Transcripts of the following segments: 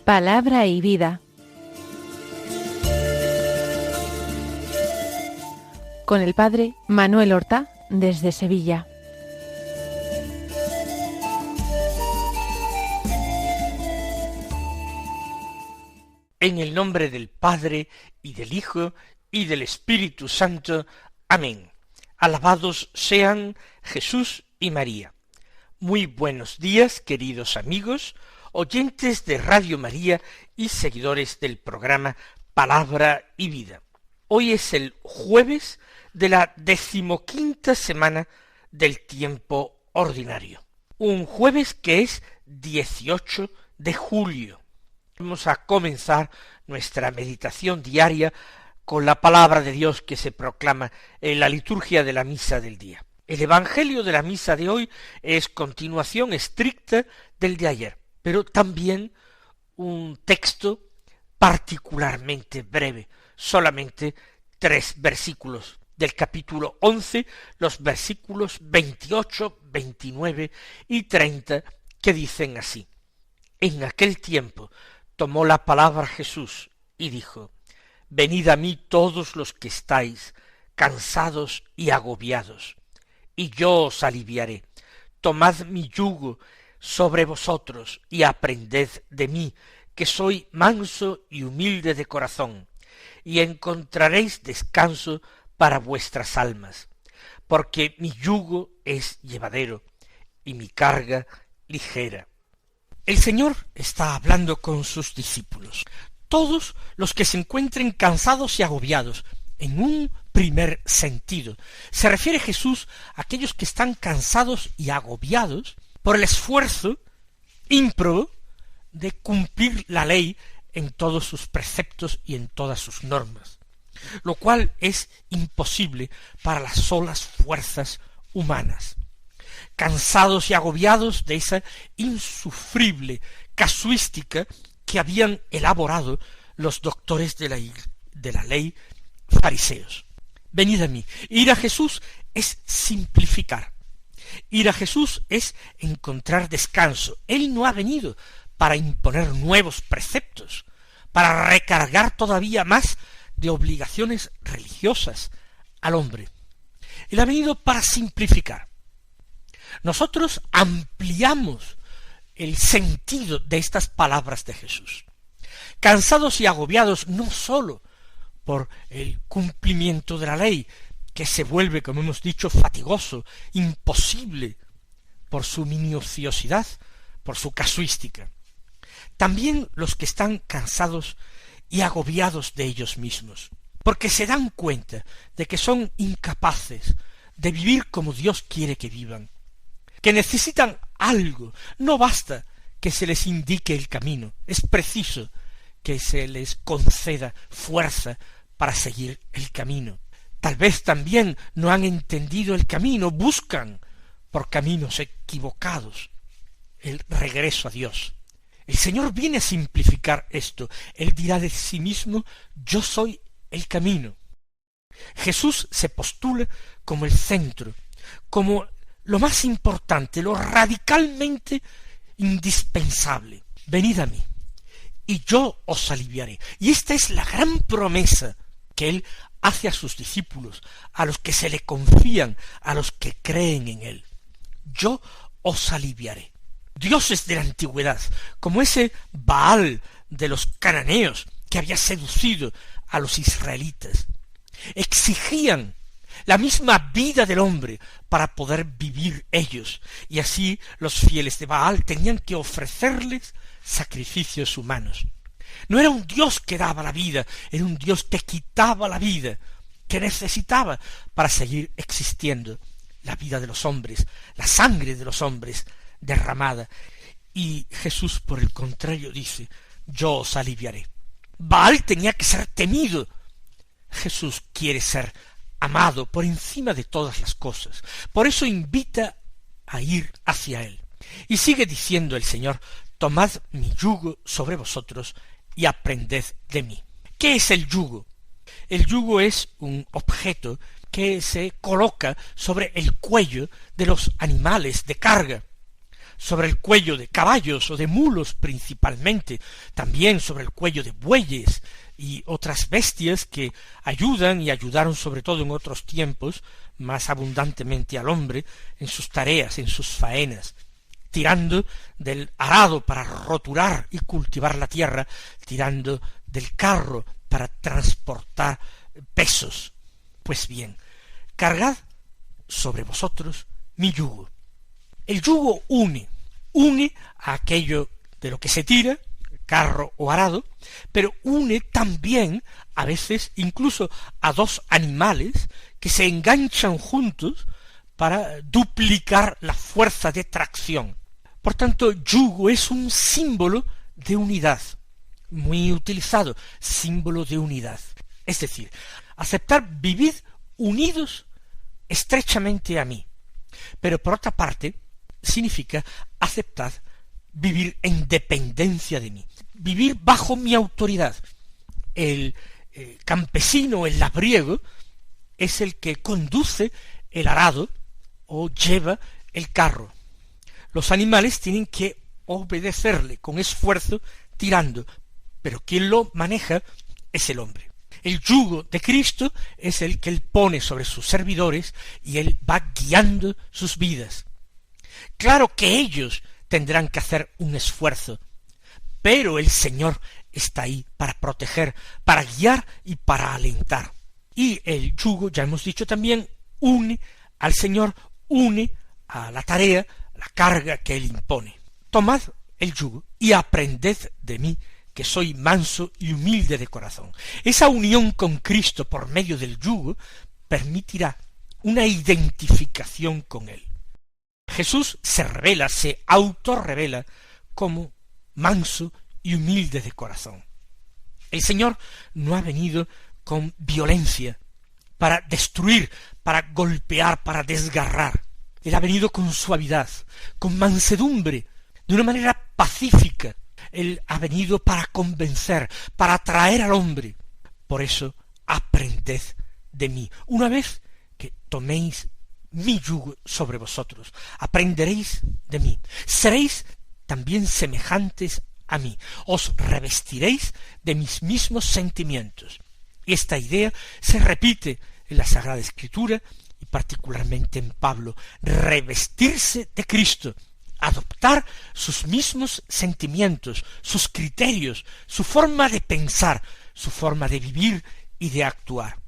Palabra y vida. Con el padre Manuel Horta, desde Sevilla. En el nombre del Padre, y del Hijo, y del Espíritu Santo. Amén. Alabados sean Jesús y María. Muy buenos días, queridos amigos, oyentes de Radio María y seguidores del programa Palabra y Vida. Hoy es el jueves de la 15ª semana del tiempo ordinario. Un jueves que es 18 de julio. Vamos a comenzar nuestra meditación diaria con la palabra de Dios que se proclama en la liturgia de la misa del día. El evangelio de la misa de hoy es continuación estricta del de ayer, pero también un texto particularmente breve, solamente 3 versículos del capítulo 11, los versículos 28, 29 y 30, que dicen así: En aquel tiempo tomó la palabra Jesús y dijo: Venid a mí todos los que estáis cansados y agobiados, y yo os aliviaré. Tomad mi yugo sobre vosotros y aprended de mí, que soy manso y humilde de corazón, y encontraréis descanso para vuestras almas, porque mi yugo es llevadero y mi carga ligera. El Señor está hablando con sus discípulos, todos los que se encuentren cansados y agobiados, en un primer sentido. Se refiere Jesús a aquellos que están cansados y agobiados por el esfuerzo ímprobo de cumplir la ley en todos sus preceptos y en todas sus normas, lo cual es imposible para las solas fuerzas humanas. Cansados y agobiados de esa insufrible casuística que habían elaborado los doctores de la ley fariseos. Venid a mí. Ir a Jesús es simplificar. Ir a Jesús es encontrar descanso. Él no ha venido para imponer nuevos preceptos, para recargar todavía más de obligaciones religiosas al hombre. Él ha venido para simplificar. Nosotros ampliamos el sentido de estas palabras de Jesús. Cansados y agobiados no sólo por el cumplimiento de la ley, que se vuelve, como hemos dicho, fatigoso, imposible por su minuciosidad, por su casuística. También los que están cansados y agobiados de ellos mismos, porque se dan cuenta de que son incapaces de vivir como Dios quiere que vivan, que necesitan algo. No basta que se les indique el camino, es preciso que se les conceda fuerza para seguir el camino. Tal vez también no han entendido el camino, buscan por caminos equivocados el regreso a Dios. El Señor viene a simplificar esto. Él dirá de sí mismo: yo soy el camino. Jesús se postula como el centro, como lo más importante, lo radicalmente indispensable. Venid a mí, y yo os aliviaré. Y esta es la gran promesa que Él hace a sus discípulos, a los que se le confían, a los que creen en Él. Yo os aliviaré. Dioses de la antigüedad, como ese Baal de los cananeos que había seducido a los israelitas, exigían la misma vida del hombre para poder vivir ellos, y así los fieles de Baal tenían que ofrecerles sacrificios humanos. No era un Dios que daba la vida, era un Dios que quitaba la vida, que necesitaba para seguir existiendo la vida de los hombres, la sangre de los hombres derramada. Y Jesús, por el contrario, dice: yo os aliviaré. Baal tenía que ser temido. Jesús quiere ser amado por encima de todas las cosas. Por eso invita a ir hacia Él. Y sigue diciendo el Señor: tomad mi yugo sobre vosotros y aprended de mí. ¿Qué es el yugo? El yugo es un objeto que se coloca sobre el cuello de los animales de carga, sobre el cuello de caballos o de mulos principalmente, también sobre el cuello de bueyes y otras bestias que ayudan y ayudaron sobre todo en otros tiempos más abundantemente al hombre en sus tareas, en sus faenas, tirando del arado para roturar y cultivar la tierra, tirando del carro para transportar pesos. Pues bien, cargad sobre vosotros mi yugo. El yugo une a aquello de lo que se tira, carro o arado, pero une también a veces incluso a dos animales que se enganchan juntos para duplicar la fuerza de tracción. Por tanto, yugo es un símbolo de unidad, muy utilizado, símbolo de unidad. Es decir, aceptar vivid unidos estrechamente a mí. Pero por otra parte, significa aceptar vivir en dependencia de mí, vivir bajo mi autoridad. El campesino, el labriego, es el que conduce el arado o lleva el carro. Los animales tienen que obedecerle con esfuerzo tirando, pero quien lo maneja es el hombre. El yugo de Cristo es el que él pone sobre sus servidores y él va guiando sus vidas. Claro que ellos tendrán que hacer un esfuerzo, pero el Señor está ahí para proteger, para guiar y para alentar. Y el yugo, ya hemos dicho también, une al Señor, une a la tarea, la carga que él impone. Tomad el yugo y aprended de mí, que soy manso y humilde de corazón. Esa unión con Cristo por medio del yugo permitirá una identificación con él. Jesús se revela, se autorrevela como manso y humilde de corazón. El Señor no ha venido con violencia para destruir, para golpear, para desgarrar. Él ha venido con suavidad, con mansedumbre, de una manera pacífica. Él ha venido para convencer, para atraer al hombre. Por eso, aprended de mí. Una vez que toméis mi yugo sobre vosotros, aprenderéis de mí. Seréis también semejantes a mí. Os revestiréis de mis mismos sentimientos. Y esta idea se repite en la Sagrada Escritura y particularmente en Pablo. Revestirse de Cristo, adoptar sus mismos sentimientos, sus criterios, su forma de pensar, su forma de vivir y de actuar.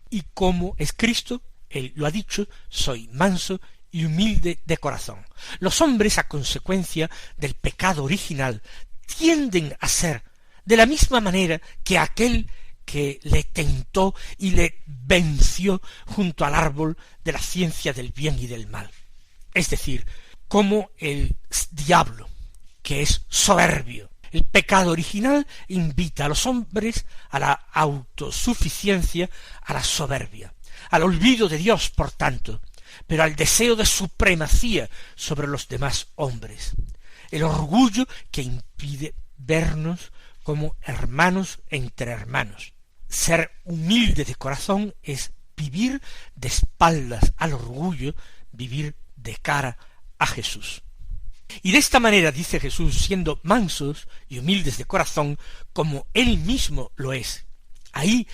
¿Y cómo es Cristo? Él lo ha dicho: soy manso y humilde de corazón. Los hombres, a consecuencia del pecado original, tienden a ser de la misma manera que aquel que le tentó y le venció junto al árbol de la ciencia del bien y del mal. Es decir, como el diablo, que es soberbio. El pecado original invita a los hombres a la autosuficiencia, a la soberbia, al olvido de Dios, por tanto, pero al deseo de supremacía sobre los demás hombres. El orgullo que impide vernos como hermanos entre hermanos. Ser humilde de corazón es vivir de espaldas al orgullo, vivir de cara a Jesús. Y de esta manera, dice Jesús, siendo mansos y humildes de corazón, como él mismo lo es, ahí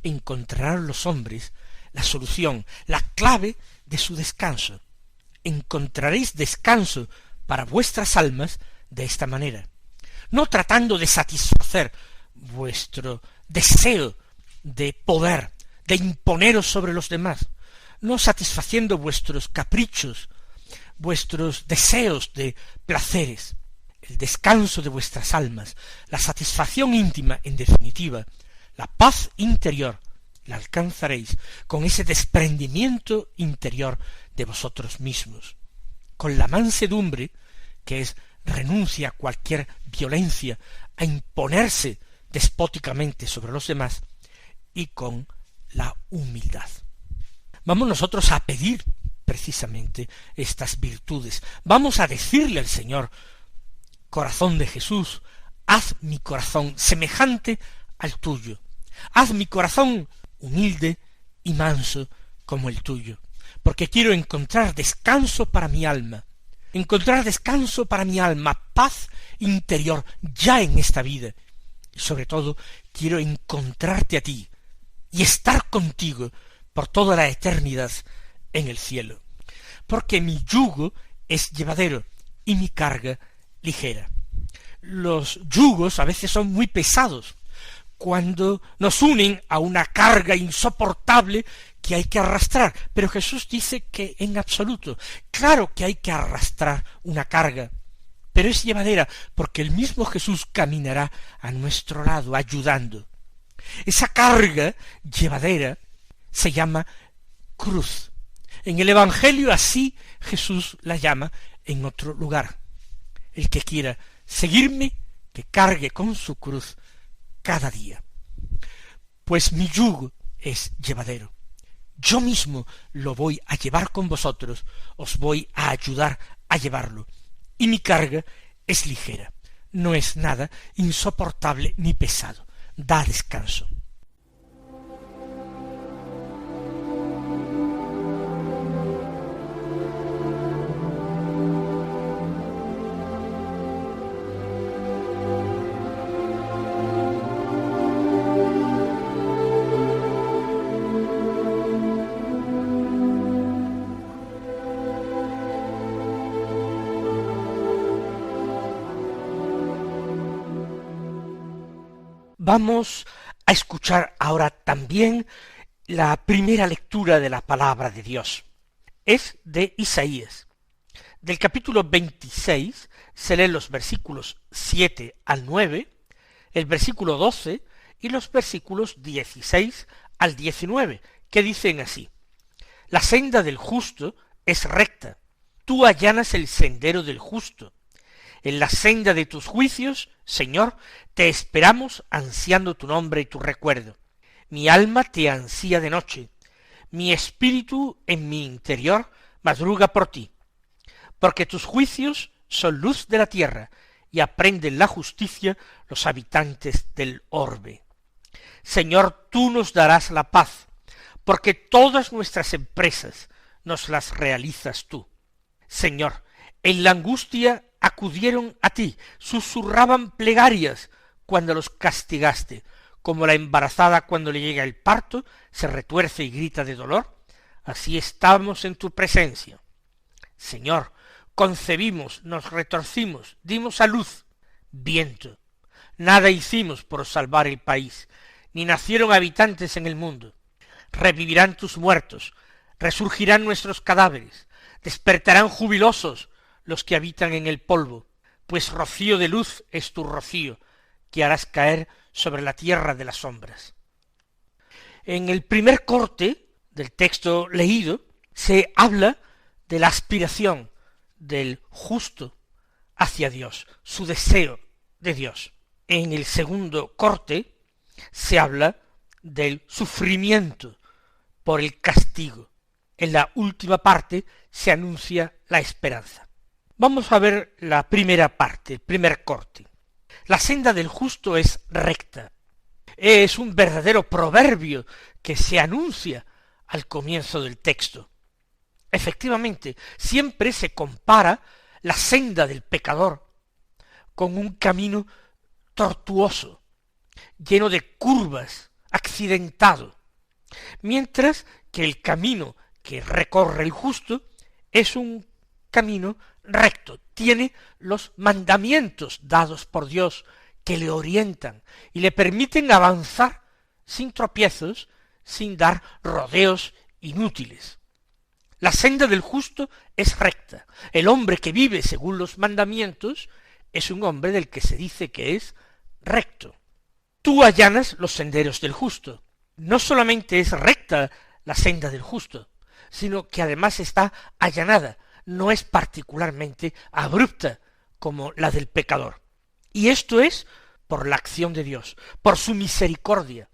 encontrarán los hombres la solución, la clave de su descanso. Encontraréis descanso para vuestras almas de esta manera, no tratando de satisfacer vuestro deseo de poder, de imponeros sobre los demás, no satisfaciendo vuestros caprichos, vuestros deseos de placeres. El descanso de vuestras almas, la satisfacción íntima, en definitiva, la paz interior, la alcanzaréis con ese desprendimiento interior de vosotros mismos, con la mansedumbre, que es renuncia a cualquier violencia, a imponerse despóticamente sobre los demás, y con la humildad. Vamos nosotros a pedir precisamente estas virtudes. Vamos a decirle al Señor: corazón de Jesús, haz mi corazón semejante al tuyo, haz mi corazón humilde y manso como el tuyo, porque quiero encontrar descanso para mi alma, encontrar descanso para mi alma, paz interior ya en esta vida. Y sobre todo quiero encontrarte a ti y estar contigo por toda la eternidad en el cielo. Porque mi yugo es llevadero y mi carga ligera. Los yugos a veces son muy pesados cuando nos unen a una carga insoportable que hay que arrastrar, pero Jesús dice que en absoluto, claro que hay que arrastrar una carga, pero es llevadera porque el mismo Jesús caminará a nuestro lado ayudando. Esa carga llevadera se llama cruz. En el Evangelio así Jesús la llama en otro lugar. El que quiera seguirme, que cargue con su cruz cada día. Pues mi yugo es llevadero. Yo mismo lo voy a llevar con vosotros, os voy a ayudar a llevarlo. Y mi carga es ligera, no es nada insoportable ni pesado, da descanso. Vamos a escuchar ahora también la primera lectura de la palabra de Dios. Es de Isaías. Del capítulo 26 se leen los versículos 7 al 9, el versículo 12 y los versículos 16 al 19, que dicen así: La senda del justo es recta, tú allanas el sendero del justo. En la senda de tus juicios, Señor, te esperamos ansiando tu nombre y tu recuerdo. Mi alma te ansía de noche, mi espíritu en mi interior madruga por ti, porque tus juicios son luz de la tierra y aprenden la justicia los habitantes del orbe. Señor, tú nos darás la paz, porque todas nuestras empresas nos las realizas tú. Señor, en la angustia acudieron a ti, susurraban plegarias cuando los castigaste, como la embarazada cuando le llega el parto, se retuerce y grita de dolor, así estábamos en tu presencia. Señor, concebimos, nos retorcimos, dimos a luz, viento. Nada hicimos por salvar el país, ni nacieron habitantes en el mundo. Revivirán tus muertos, resurgirán nuestros cadáveres, despertarán jubilosos los que habitan en el polvo, pues rocío de luz es tu rocío, que harás caer sobre la tierra de las sombras. En el primer corte del texto leído se habla de la aspiración del justo hacia Dios, su deseo de Dios. En el segundo corte se habla del sufrimiento por el castigo. En la última parte se anuncia la esperanza. Vamos a ver la primera parte, el primer corte. La senda del justo es recta. Es un verdadero proverbio que se anuncia al comienzo del texto. Efectivamente, siempre se compara la senda del pecador con un camino tortuoso, lleno de curvas, accidentado, mientras que el camino que recorre el justo es un camino recto, tiene los mandamientos dados por Dios que le orientan y le permiten avanzar sin tropiezos, sin dar rodeos inútiles. La senda del justo es recta. El hombre que vive según los mandamientos es un hombre del que se dice que es recto. Tú allanas los senderos del justo. No solamente es recta la senda del justo, sino que además está allanada, no es particularmente abrupta como la del pecador. Y esto es por la acción de Dios, por su misericordia.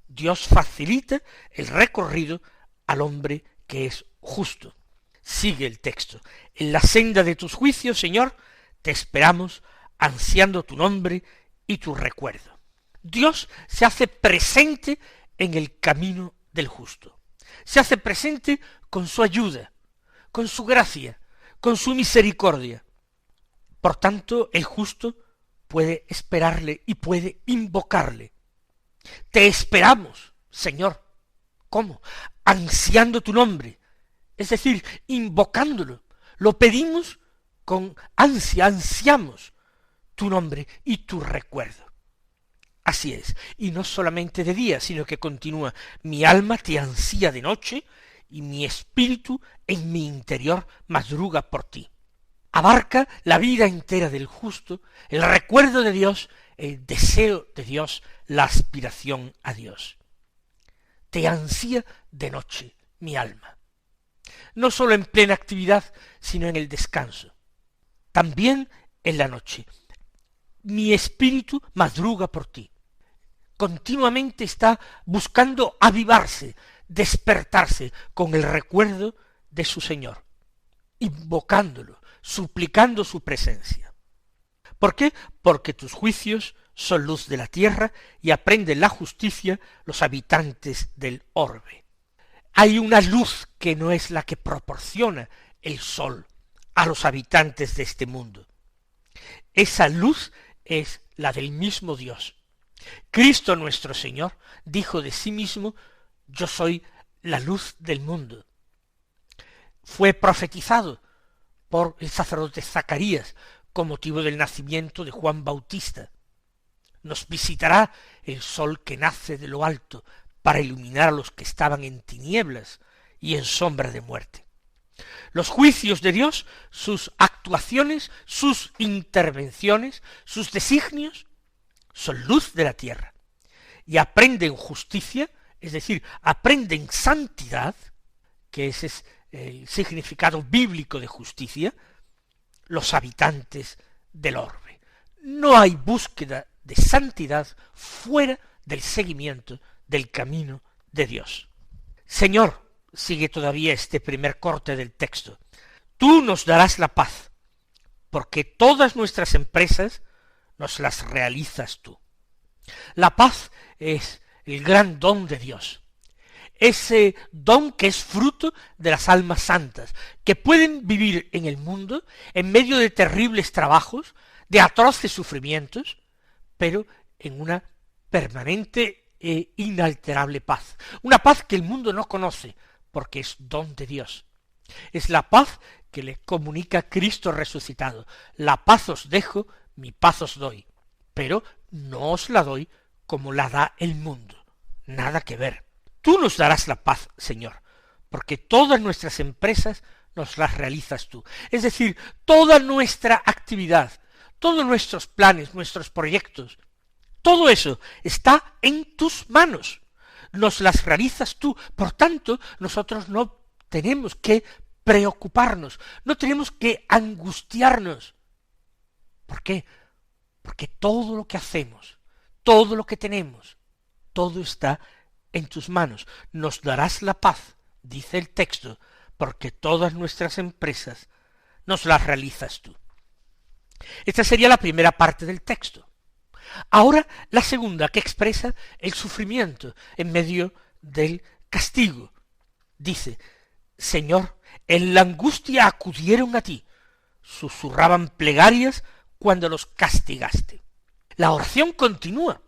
Dios facilita el recorrido al hombre que es justo. Sigue el texto. En la senda de tus juicios, Señor, te esperamos ansiando tu nombre y tu recuerdo. Dios se hace presente en el camino del justo. Se hace presente con su ayuda, con su gracia, con su misericordia. Por tanto, el justo puede esperarle y puede invocarle. Te esperamos, Señor. ¿Cómo? Ansiando tu nombre, es decir, invocándolo. Lo pedimos con ansia, ansiamos tu nombre y tu recuerdo. Así es, y no solamente de día, sino que continúa: mi alma te ansía de noche, y mi espíritu en mi interior madruga por ti. Abarca la vida entera del justo, el recuerdo de Dios, el deseo de Dios, la aspiración a Dios. Te ansía de noche mi alma, no sólo en plena actividad, sino en el descanso, también en la noche. Mi espíritu madruga por ti. Continuamente está buscando avivarse, despertarse con el recuerdo de su Señor, invocándolo, suplicando su presencia. ¿Por qué? Porque tus juicios son luz de la tierra y aprenden la justicia los habitantes del orbe. Hay una luz que no es la que proporciona el sol a los habitantes de este mundo. Esa luz es la del mismo Dios. Cristo nuestro Señor dijo de sí mismo: yo soy la luz del mundo. Fue profetizado por el sacerdote Zacarías con motivo del nacimiento de Juan Bautista. Nos visitará el sol que nace de lo alto para iluminar a los que estaban en tinieblas y en sombra de muerte. Los juicios de Dios, sus actuaciones, sus intervenciones, sus designios, son luz de la tierra, y aprenden justicia, es decir, aprenden santidad, que ese es el significado bíblico de justicia, los habitantes del orbe. No hay búsqueda de santidad fuera del seguimiento del camino de Dios. Señor, sigue todavía este primer corte del texto, tú nos darás la paz, porque todas nuestras empresas nos las realizas tú. La paz es el gran don de Dios, ese don que es fruto de las almas santas, que pueden vivir en el mundo en medio de terribles trabajos, de atroces sufrimientos, pero en una permanente e inalterable paz. Una paz que el mundo no conoce, porque es don de Dios. Es la paz que le comunica Cristo resucitado. La paz os dejo, mi paz os doy, pero no os la doy como la da el mundo. Nada que ver. Tú nos darás la paz, Señor, porque todas nuestras empresas nos las realizas tú. Es decir, toda nuestra actividad, todos nuestros planes, nuestros proyectos, todo eso está en tus manos. Nos las realizas tú. Por tanto, nosotros no tenemos que preocuparnos, no tenemos que angustiarnos. ¿Por qué? Porque todo lo que hacemos, todo lo que tenemos, todo está en tus manos. Nos darás la paz, dice el texto, porque todas nuestras empresas nos las realizas tú. Esta sería la primera parte del texto. Ahora la segunda, que expresa el sufrimiento en medio del castigo. Dice: Señor, en la angustia acudieron a ti, susurraban plegarias cuando los castigaste. La oración continúa.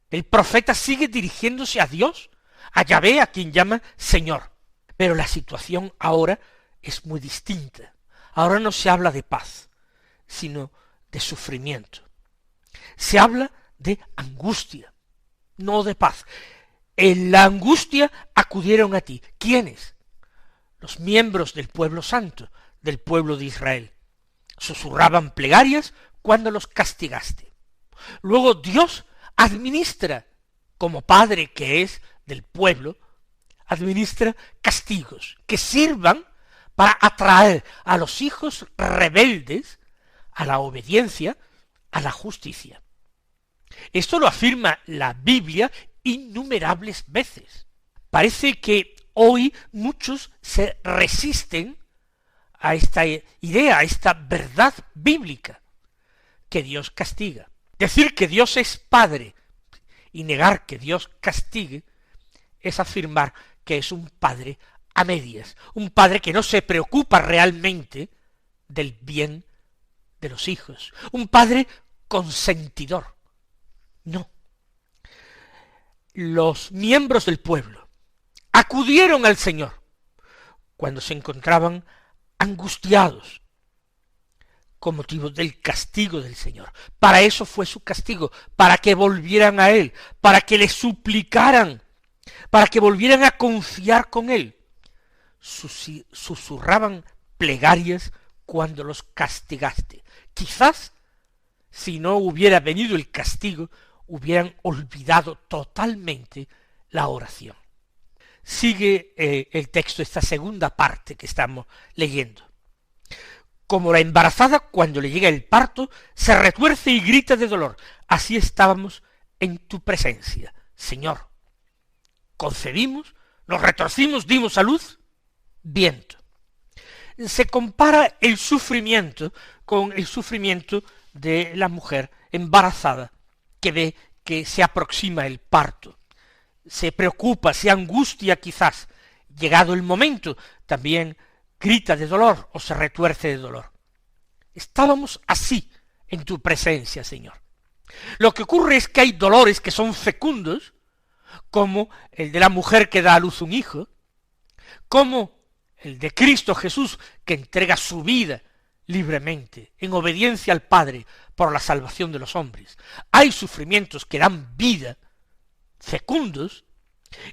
El profeta sigue dirigiéndose a Dios, a Yahvé, a quien llama Señor. Pero la situación ahora es muy distinta. Ahora no se habla de paz, sino de sufrimiento. Se habla de angustia, no de paz. En la angustia acudieron a ti. ¿Quiénes? Los miembros del pueblo santo, del pueblo de Israel. Susurraban plegarias cuando los castigaste. Luego Dios administra, como padre que es del pueblo, administra castigos que sirvan para atraer a los hijos rebeldes a la obediencia, a la justicia. Esto lo afirma la Biblia innumerables veces. Parece que hoy muchos se resisten a esta idea, a esta verdad bíblica, que Dios castiga. Decir que Dios es Padre y negar que Dios castigue es afirmar que es un Padre a medias, un Padre que no se preocupa realmente del bien de los hijos, un padre consentidor. No. Los miembros del pueblo acudieron al Señor cuando se encontraban angustiados con motivo del castigo del Señor. Para eso fue su castigo, para que volvieran a Él, para que le suplicaran, para que volvieran a confiar con Él. Susurraban plegarias cuando los castigaste. Quizás, si no hubiera venido el castigo, hubieran olvidado totalmente la oración. Sigue el texto, esta segunda parte que estamos leyendo. Como la embarazada, cuando le llega el parto, se retuerce y grita de dolor. Así estábamos en tu presencia, Señor. Concebimos, nos retorcimos, dimos a luz, viento. Se compara el sufrimiento con el sufrimiento de la mujer embarazada, que ve que se aproxima el parto. Se preocupa, se angustia quizás. Llegado el momento, también grita de dolor o se retuerce de dolor. Estábamos así en tu presencia, Señor. Lo que ocurre es que hay dolores que son fecundos, como el de la mujer que da a luz un hijo, como el de Cristo Jesús, que entrega su vida libremente, en obediencia al Padre, por la salvación de los hombres. Hay sufrimientos que dan vida, fecundos,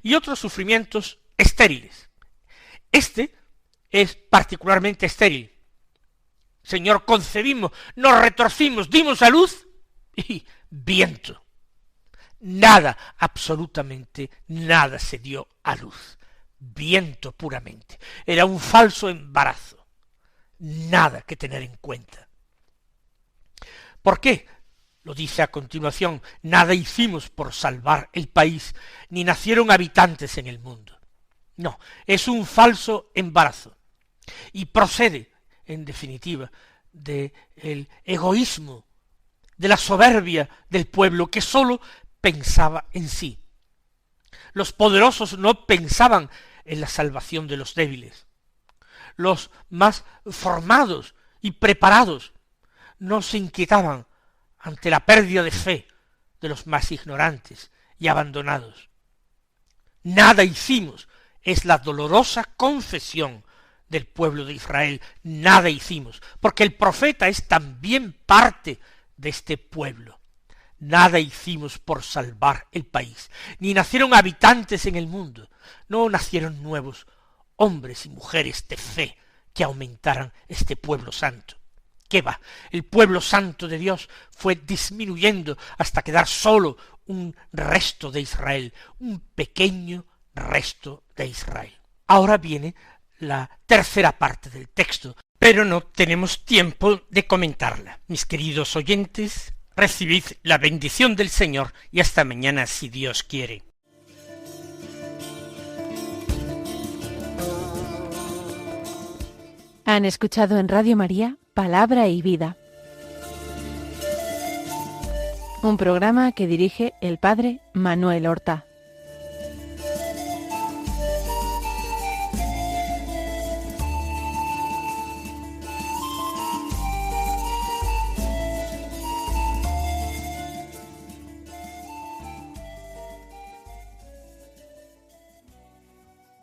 y otros sufrimientos estériles. Este es particularmente estéril. Señor, concebimos, nos retorcimos, dimos a luz, y viento. Nada, absolutamente nada se dio a luz. Viento puramente. Era un falso embarazo. Nada que tener en cuenta. ¿Por qué? Lo dice a continuación, nada hicimos por salvar el país, ni nacieron habitantes en el mundo. No, es un falso embarazo. Y procede, en definitiva, del egoísmo, de la soberbia del pueblo que sólo pensaba en sí. Los poderosos no pensaban en la salvación de los débiles. Los más formados y preparados no se inquietaban ante la pérdida de fe de los más ignorantes y abandonados. Nada hicimos, es la dolorosa confesión del pueblo de Israel. Nada hicimos, porque el profeta es también parte de este pueblo. Nada hicimos por salvar el país, ni nacieron habitantes en el mundo, no nacieron nuevos hombres y mujeres de fe que aumentaran este pueblo santo. ¿Qué va? El pueblo santo de Dios fue disminuyendo hasta quedar solo un resto de Israel, un pequeño resto de Israel. Ahora viene la tercera parte del texto, pero no tenemos tiempo de comentarla. Mis queridos oyentes, recibid la bendición del Señor y hasta mañana si Dios quiere. Han escuchado en Radio María Palabra y Vida, un programa que dirige el Padre Manuel Horta.